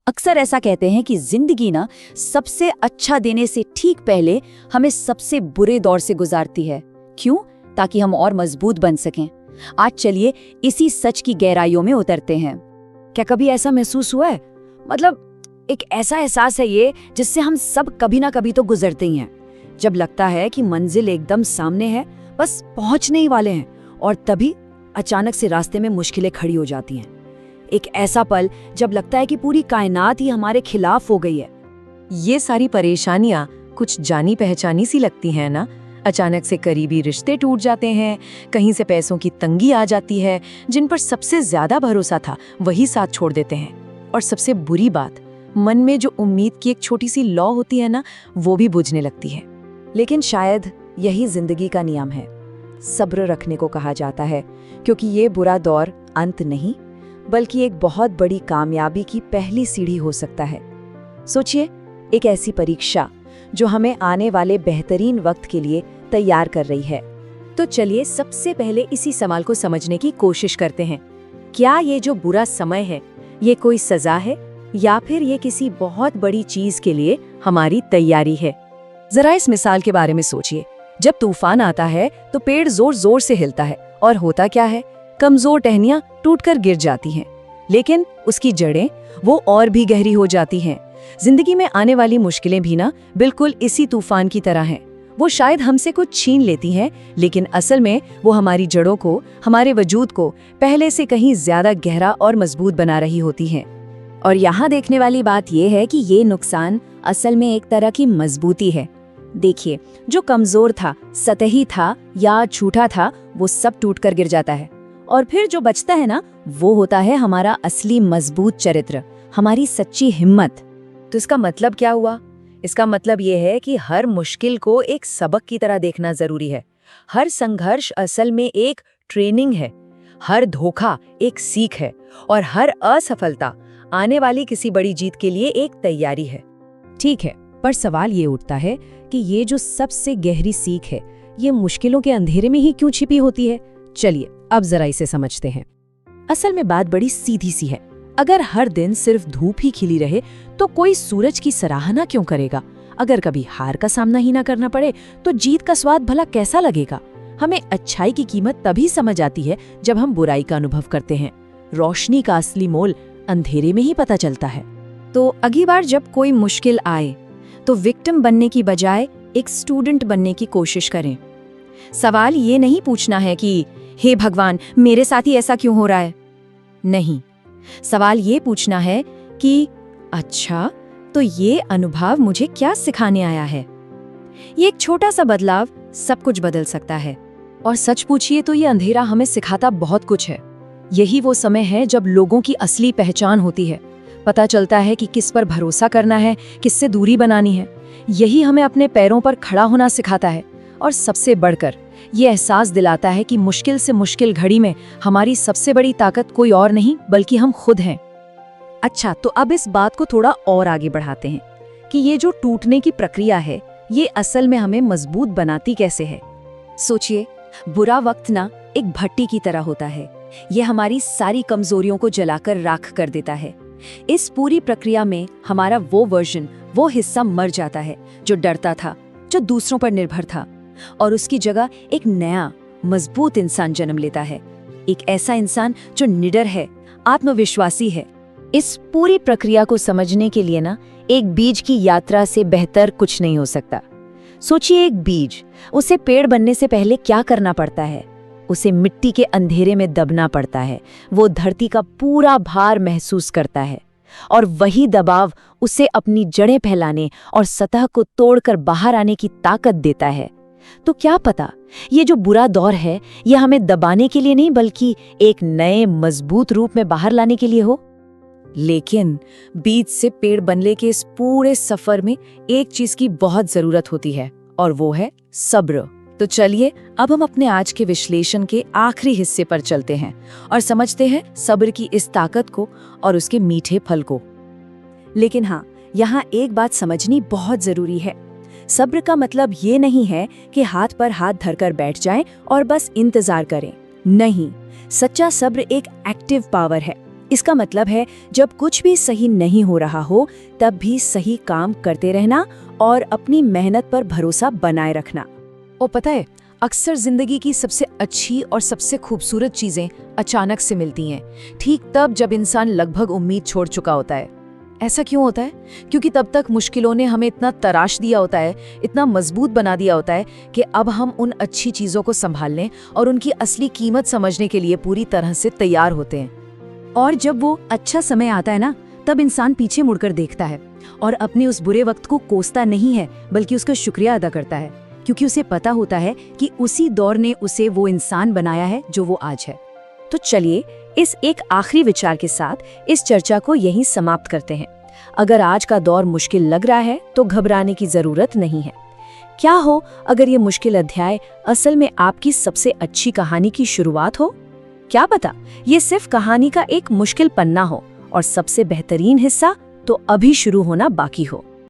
अक्सर ऐसा कहते हैं कि जिंदगी ना सबसे अच्छा देने से ठीक पहले हमें सबसे बुरे दौर से गुजारती है। क्यों? ताकि हम और मजबूत बन सकें। आज चलिए इसी सच की गहराइयों में उतरते हैं। क्या कभी ऐसा महसूस हुआ है? मतलब एक ऐसा एहसास है ये जिससे हम सब कभी ना कभी तो गुजरते ही हैं। जब लगता है कि मंजिल एकदम सामने है, बस पहुंचने ही वाले हैं, और तभी अचानक से रास्ते में मुश्किलें खड़ी हो जाती हैं। एक ऐसा पल जब लगता है कि पूरी कायनात ही हमारे खिलाफ हो गई है। ये सारी परेशानियां कुछ जानी पहचानी सी लगती हैं ना। अचानक से करीबी रिश्ते टूट जाते हैं, कहीं से पैसों की तंगी आ जाती है, जिन पर सबसे ज्यादा भरोसा था वही साथ छोड़ देते हैं। और सबसे बुरी बात, मन में जो उम्मीद की एक छोटी सी लौ होती है ना, वो भी बुझने लगती है। लेकिन शायद यही जिंदगी का नियम है। सब्र रखने को कहा जाता है, क्योंकि ये बुरा दौर अंत नहीं बल्कि एक बहुत बड़ी कामयाबी की पहली सीढ़ी हो सकता है। सोचिए, एक ऐसी परीक्षा जो हमें आने वाले बेहतरीन वक्त के लिए तैयार कर रही है। तो चलिए सबसे पहले इसी सवाल को समझने की कोशिश करते हैं। क्या ये जो बुरा समय है, ये कोई सजा है या फिर ये किसी बहुत बड़ी चीज के लिए हमारी तैयारी है? जरा इस मिसाल के बारे में सोचिए। जब तूफान आता है तो पेड़ जोर जोर से हिलता है, और होता क्या है? कमजोर टहनियां टूटकर गिर जाती हैं। लेकिन उसकी जड़ें वो और भी गहरी हो जाती हैं। जिंदगी में आने वाली मुश्किलें भी ना बिल्कुल इसी तूफान की तरह हैं। वो शायद हमसे कुछ छीन लेती हैं, लेकिन असल में वो हमारी जड़ों को, हमारे वजूद को पहले से कहीं ज्यादा गहरा और मजबूत बना रही होती हैं। और यहाँ देखने वाली बात यह है कि ये नुकसान असल में एक तरह की मजबूती है। देखिए, जो कमजोर था, सतही था या झूठा था, वो सब टूटकर गिर जाता है, और फिर जो बचता है ना, वो होता है हमारा असली मजबूत चरित्र, हमारी सच्ची हिम्मत। तो इसका मतलब क्या हुआ? इसका मतलब ये है कि हर मुश्किल को एक सबक की तरह देखना जरूरी है। हर संघर्ष असल में एक ट्रेनिंग है, हर धोखा एक सीख है, और हर असफलता आने वाली किसी बड़ी जीत के लिए एक तैयारी है। ठीक है, पर सवाल ये उठता है कि ये जो सबसे गहरी सीख है, ये मुश्किलों के अंधेरे में ही क्यों छिपी होती है? चलिए अब जरा इसे समझते हैं। असल में बात बड़ी सीधी सी है। अगर हर दिन सिर्फ धूप ही खिली रहे तो कोई सूरज की सराहना क्यों करेगा? अगर कभी हार का सामना ही ना करना पड़े तो जीत का स्वाद भला कैसा लगेगा? हमें अच्छाई की कीमत तभी समझ आती है जब हम बुराई का अनुभव करते हैं। रोशनी का असली मोल अंधेरे में ही पता चलता है। तो अगली बार जब कोई मुश्किल आए तो विक्टिम बनने की बजाय एक स्टूडेंट बनने की कोशिश करें। सवाल ये नहीं पूछना है कि हे भगवान, मेरे साथ ही ऐसा क्यों हो रहा है? नहीं, सवाल ये पूछना है कि अच्छा, तो ये अनुभव मुझे क्या सिखाने आया है? ये एक छोटा सा बदलाव सब कुछ बदल सकता है। और सच पूछिए तो ये अंधेरा हमें सिखाता बहुत कुछ है। यही वो समय है जब लोगों की असली पहचान होती है। पता चलता है कि किस पर भरोसा करना है, किससे दूरी बनानी है। यही हमें अपने पैरों पर खड़ा होना सिखाता है। और सबसे बढ़कर ये एहसास दिलाता है कि मुश्किल से मुश्किल घड़ी में हमारी सबसे बड़ी ताकत कोई और नहीं बल्कि हम खुद हैं। अच्छा, तो अब इस बात को थोड़ा और आगे बढ़ाते हैं कि ये जो टूटने की प्रक्रिया है, ये असल में हमें मजबूत बनाती कैसे है। सोचिए, बुरा वक्त ना एक भट्टी की तरह होता है। ये हमारी सारी कमजोरियों को जलाकर राख कर देता है। इस पूरी प्रक्रिया में हमारा वो वर्जन, वो हिस्सा मर जाता है जो डरता था, जो दूसरों पर निर्भर था, और उसकी जगह एक नया मजबूत इंसान जन्म लेता है। एक ऐसा इंसान जो निडर है, आत्मविश्वासी है। इस पूरी प्रक्रिया को समझने के लिए ना एक बीज की यात्रा से बेहतर कुछ नहीं हो सकता। सोचिए, एक बीज, उसे पेड़ बनने से पहले क्या करना पड़ता है? उसे मिट्टी के अंधेरे में दबना पड़ता है। वो धरती का पूरा भार महसूस करता है, और वही दबाव उसे अपनी जड़ें फैलाने और सतह को तोड़कर बाहर आने की ताकत देता है। तो क्या पता ये जो बुरा दौर है, ये हमें दबाने के लिए नहीं बल्कि एक नए मजबूत रूप में बाहर लाने के लिए हो। लेकिन बीज से पेड़ बनने के इस पूरे सफर में एक चीज की बहुत जरूरत होती है, और वो है सब्र। तो चलिए अब हम अपने आज के विश्लेषण के आखिरी हिस्से पर चलते हैं और समझते हैं सब्र की इस ताकत को और उसके मीठे फल को। लेकिन हाँ, यहाँ एक बात समझनी बहुत जरूरी है। सब्र का मतलब ये नहीं है कि हाथ पर हाथ धरकर बैठ जाएं और बस इंतजार करें। नहीं, सच्चा सब्र एक एक्टिव पावर है। इसका मतलब है जब कुछ भी सही नहीं हो रहा हो तब भी सही काम करते रहना और अपनी मेहनत पर भरोसा बनाए रखना। और पता है, अक्सर जिंदगी की सबसे अच्छी और सबसे खूबसूरत चीजें अचानक से मिलती हैं, ठीक तब जब इंसान लगभग उम्मीद छोड़ चुका होता है। ऐसा क्यों होता है? क्योंकि तब तक मुश्किलों ने हमें इतना तराश दिया होता है, इतना मजबूत बना दिया होता है कि अब हम उन अच्छी चीजों को संभालने और उनकी असली कीमत समझने के लिए पूरी तरह से तैयार होते हैं। और जब वो अच्छा समय आता है ना, तब इंसान पीछे मुड़कर देखता है और अपने उस बुरे वक्त को कोसता नहीं है, बल्कि उसका शुक्रिया अदा करता है, क्योंकि उसे पता होता है कि उसी दौर ने उसे वो इंसान बनाया है जो वो आज है। तो चलिए इस एक आखिरी विचार के साथ इस चर्चा को यहीं समाप्त करते हैं। अगर आज का दौर मुश्किल लग रहा है तो घबराने की जरूरत नहीं है। क्या हो अगर ये मुश्किल अध्याय असल में आपकी सबसे अच्छी कहानी की शुरुआत हो? क्या पता ये सिर्फ कहानी का एक मुश्किल पन्ना हो और सबसे बेहतरीन हिस्सा तो अभी शुरू होना बाकी हो।